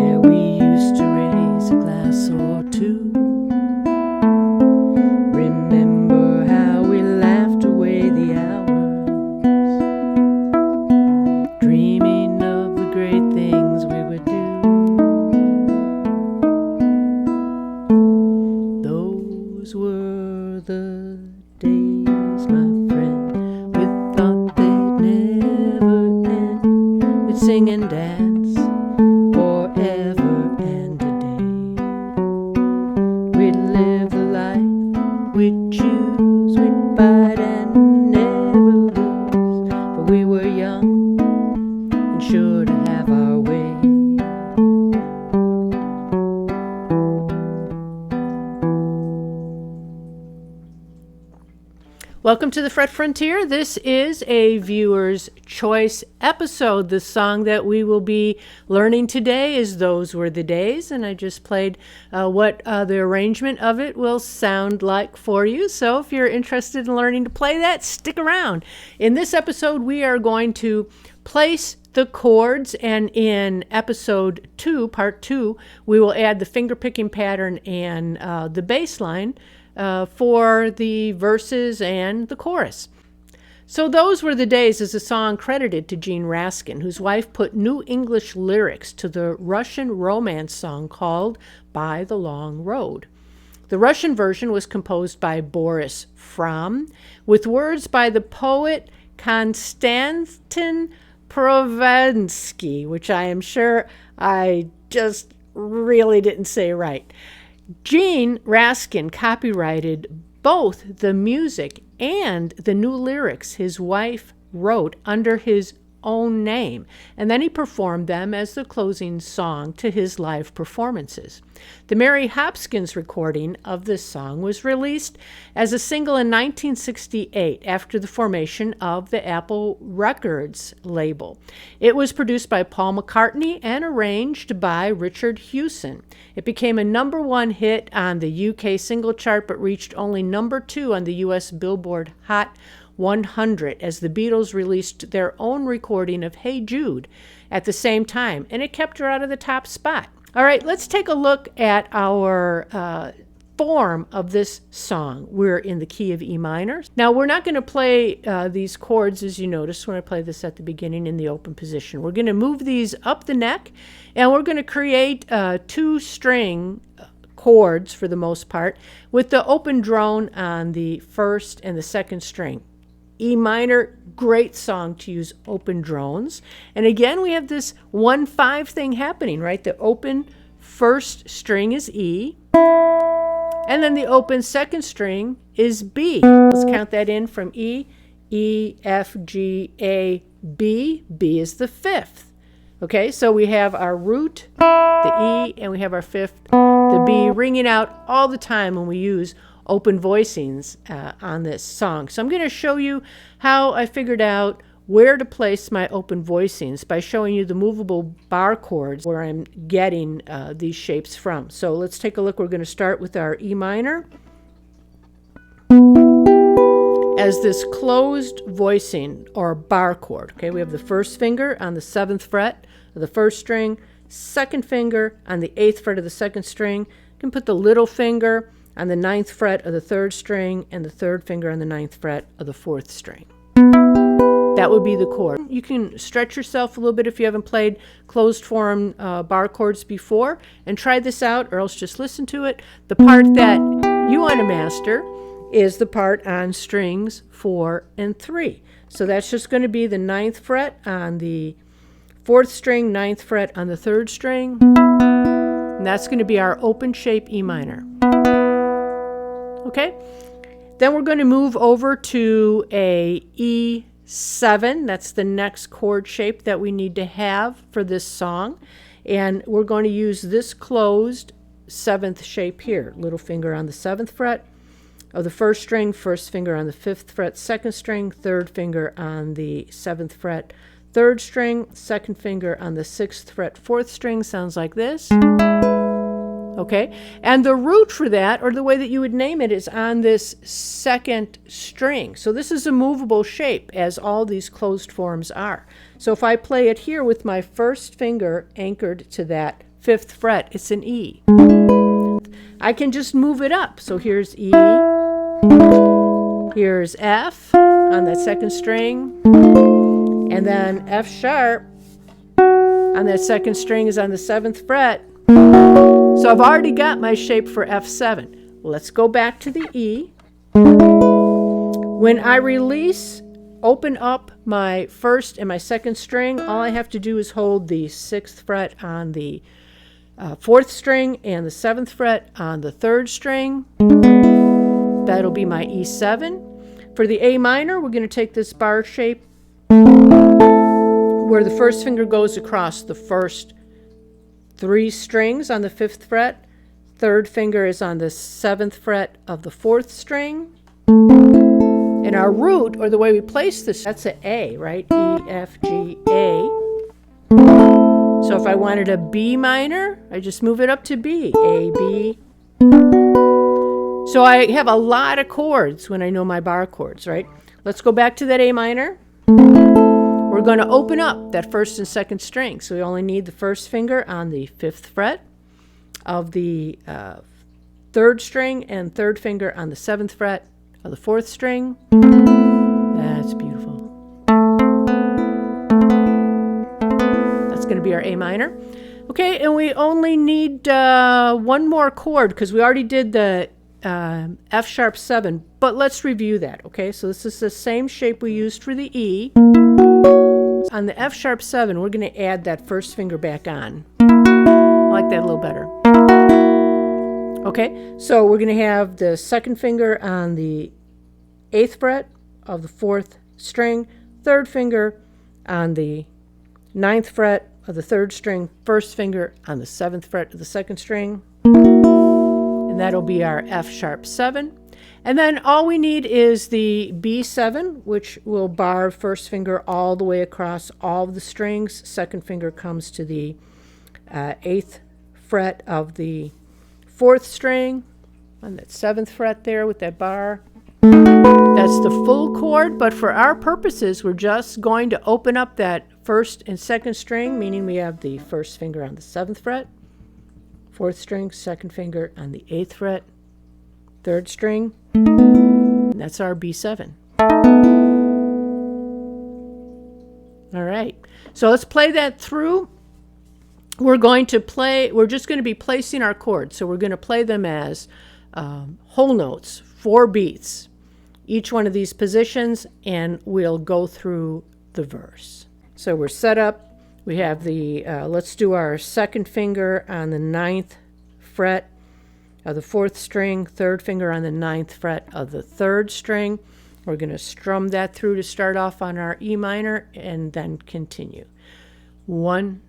where we used to raise a glass or two. Remember how we laughed away the hours, dreaming of the great things we would do. Those were the days, my friend, we thought they'd never end. We'd sing and dance forever and a day. We'd live the life we'd choose, we'd fight and never lose. But we were young and sure to have our way. Welcome to the Fret Frontier. This is a viewer's choice episode. The song that we will be learning today is Those Were the Days, and I just played what the arrangement of it will sound like for you. So if you're interested in learning to play that, stick around. In this episode, we are going to place the chords, and in episode 2, part 2, we will add the finger picking pattern and the bass line for the verses and the chorus. So Those Were the Days is a song credited to Gene Raskin, whose wife put new English lyrics to the Russian romance song called By the Long Road. The Russian version was composed by Boris Fromm, with words by the poet Konstantin Provensky, which I am sure I just really didn't say right. Gene Raskin copyrighted both the music and the new lyrics his wife wrote under his own name, and then he performed them as the closing song to his live performances. The Mary Hopkins recording of this song was released as a single in 1968 after the formation of the Apple Records label. It was produced by Paul McCartney and arranged by Richard Hewson. It became a #1 hit on the UK single chart, but reached only #2 on the US Billboard Hot 100 as the Beatles released their own recording of Hey Jude at the same time, and it kept her out of the top spot. All right, let's take a look at our form of this song. We're in the key of E minor. Now, we're not going to play these chords, as you notice when I play this at the beginning, in the open position. We're going to move these up the neck, and we're going to create 2-string chords for the most part, with the open drone on the first and the second string. E minor, great song to use open drones. And again, we have this 1-5 thing happening, right? The open first string is E, and then the open second string is B. Let's count that in from E, E, F, G, A, B. B is the 5th. Okay, so we have our root, the E, and we have our 5th, the B, ringing out all the time when we use open voicings on this song. So I'm going to show you how I figured out where to place my open voicings by showing you the movable bar chords where I'm getting these shapes from. So let's take a look. We're going to start with our E minor as this closed voicing or bar chord. Okay, we have the first finger on the 7th fret of the first string, second finger on the 8th fret of the second string. You can put the little finger on the 9th fret of the 3rd string and the 3rd finger on the 9th fret of the 4th string. That would be the chord. You can stretch yourself a little bit if you haven't played closed form bar chords before, and try this out, or else just listen to it. The part that you want to master is the part on strings 4 and 3. So that's just going to be the 9th fret on the 4th string, 9th fret on the 3rd string, and that's going to be our open shape E minor. Okay, then we're going to move over to a E7. That's the next chord shape that we need to have for this song. And we're going to use this closed 7th shape here. Little finger on the 7th fret of the 1st string, 1st finger on the 5th fret, 2nd string, 3rd finger on the 7th fret, 3rd string, 2nd finger on the 6th fret, 4th string. Sounds like this. Okay, and the root for that, or the way that you would name it, is on this 2nd string. So this is a movable shape, as all these closed forms are. So if I play it here with my 1st finger anchored to that 5th fret. It's an E. I can just move it up. So here's E, here's F on that 2nd string, and then F sharp on that 2nd string is on the 7th fret. So I've already got my shape for F7. Let's go back to the E. When I release, open up my 1st and my 2nd string, all I have to do is hold the 6th fret on the 4th string and the 7th fret on the 3rd string. That'll be my E7. For the A minor, we're going to take this bar shape where the 1st finger goes across the first 3 strings on the 5th fret. 3rd finger is on the 7th fret of the 4th string. And our root, or the way we place this, that's an A, right? E, F, G, A. So if I wanted a B minor, I just move it up to B. A, B. So I have a lot of chords when I know my bar chords, right? Let's go back to that A minor. We're going to open up that 1st and 2nd string. So we only need the 1st finger on the 5th fret of the 3rd string and 3rd finger on the 7th fret of the 4th string. That's beautiful. That's going to be our A minor. Okay, and we only need one more chord because we already did the F sharp 7, but let's review that. Okay, so this is the same shape we used for the E. On the F sharp 7, we're going to add that 1st finger back on. I like that a little better. Okay, so we're going to have the 2nd finger on the 8th fret of the 4th string, 3rd finger on the 9th fret of the 3rd string, 1st finger on the 7th fret of the 2nd string, and that'll be our F sharp 7. And then all we need is the B7, which will bar 1st finger all the way across all of the strings. 2nd finger comes to the 8th fret of the 4th string on that 7th fret there with that bar. That's the full chord, but for our purposes, we're just going to open up that 1st and 2nd string, meaning we have the 1st finger on the 7th fret, 4th string, 2nd finger on the 8th fret, 3rd string. That's our B7. All right, so let's play that through. We're just going to be placing our chords. So we're going to play them as whole notes, 4 beats, each one of these positions, and we'll go through the verse. So we're set up. We have the, let's do our 2nd finger on the 9th fret of the 4th string, 3rd finger on the 9th fret of the 3rd string. We're going to strum that through to start off on our E minor and then continue. 1,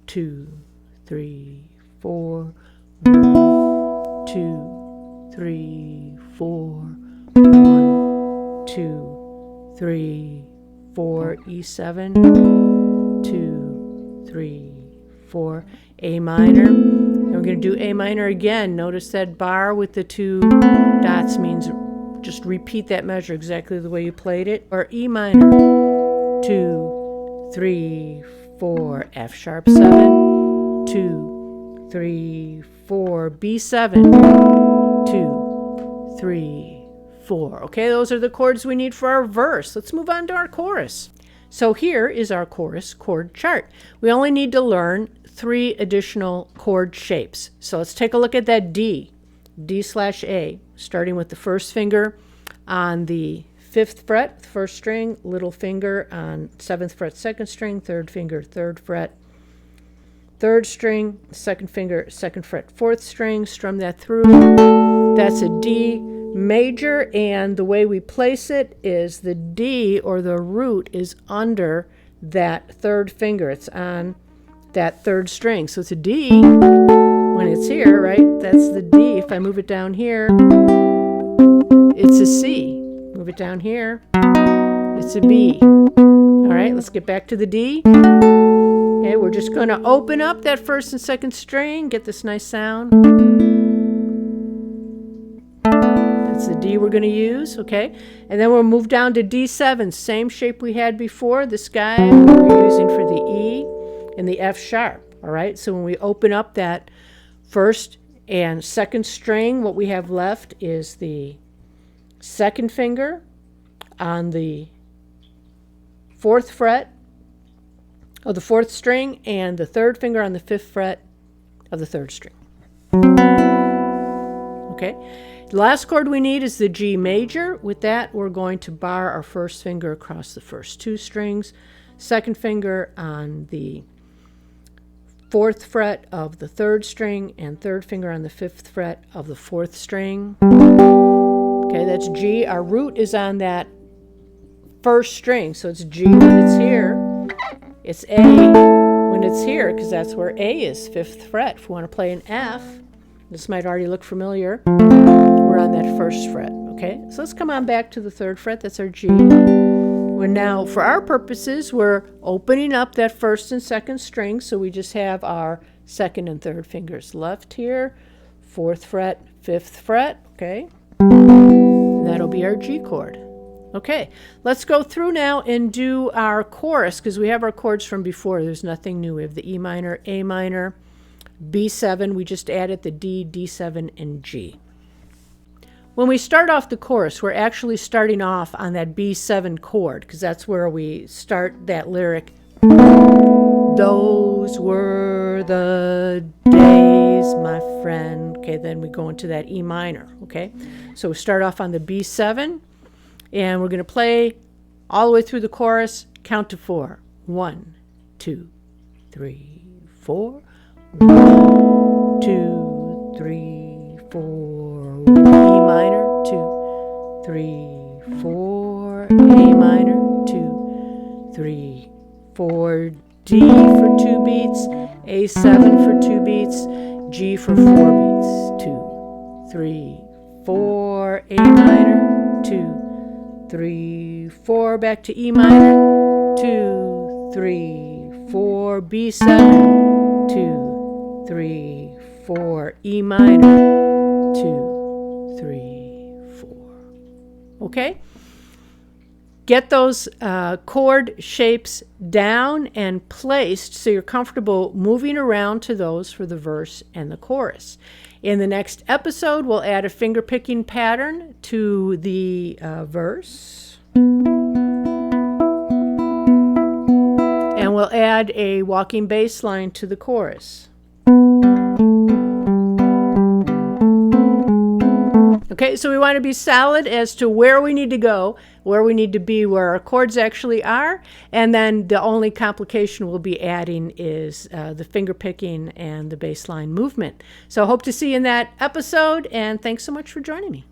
2, 3, 4. 1, 2, 3, 4. 1, 2, 3, 4. E7. 2, 3, 4. A minor. And we're going to do A minor again. Notice that bar with the 2 dots means just repeat that measure exactly the way you played it. Or E minor. 2, 3, 4. F sharp 7. 2, 3, 4. B7. 2, 3, 4. Okay, those are the chords we need for our verse. Let's move on to our chorus. So here is our chorus chord chart. We only need to learn 3 additional chord shapes. So let's take a look at that D slash A, starting with the 1st finger on the 5th fret, 1st string, little finger on 7th fret, 2nd string, 3rd finger, 3rd fret, 3rd string, 2nd finger, 2nd fret, 4th string, strum that through. That's a D major, and the way we place it is the D, or the root, is under that 3rd finger. It's on that 3rd string. So it's a D when it's here, right? That's the D. If I move it down here, it's a C. Move it down here, it's a B. All right, let's get back to the D. Okay, we're just going to open up that 1st and 2nd string, get this nice sound. That's the D we're going to use, okay? And then we'll move down to D7, same shape we had before. This guy we're using for the E and the F sharp. All right, so when we open up that first and second string, what we have left is the second finger on the fourth fret of the fourth string and the third finger on the fifth fret of the third string. Okay, the last chord we need is the G major. With that, we're going to bar our first finger across the first two strings, second finger on the fourth fret of the third string, and third finger on the fifth fret of the fourth string. Okay, that's G. Our root is on that first string, so it's G when it's here. It's A when it's here, because that's where A is, fifth fret. If we want to play an F, this might already look familiar. We're on that first fret, okay? So let's come on back to the third fret. That's our G. We're now, for our purposes, we're opening up that first and second string, so we just have our second and third fingers left here. Fourth fret, fifth fret, okay? And that'll be our G chord. Okay, let's go through now and do our chorus, because we have our chords from before. There's nothing new. We have the E minor, A minor, B7. We just added the D, D7, and G. When we start off the chorus, we're actually starting off on that B7 chord, because that's where we start that lyric. Those were the days, my friend. Okay, then we go into that E minor, okay? So we start off on the B7. And we're going to play all the way through the chorus, count to 4. 1, 2, 3, 4. 1, 2, 3, 4. E minor, 2, 3, 4. A minor, 2, 3, 4. D for 2 beats. A7 for 2 beats. G for 4 beats. 2, 3, 4. A minor, 2, 3, 4, back to E minor, 2, 3, 4, B7, 2, 3, 4, E minor, 2, 3, 4. Okay? Get those chord shapes down and placed so you're comfortable moving around to those for the verse and the chorus. In the next episode, we'll add a finger picking pattern to the verse. And we'll add a walking bass line to the chorus. Okay, so we want to be solid as to where we need to go, where we need to be, where our chords actually are, and then the only complication we'll be adding is the finger picking and the bass line movement. So I hope to see you in that episode, and thanks so much for joining me.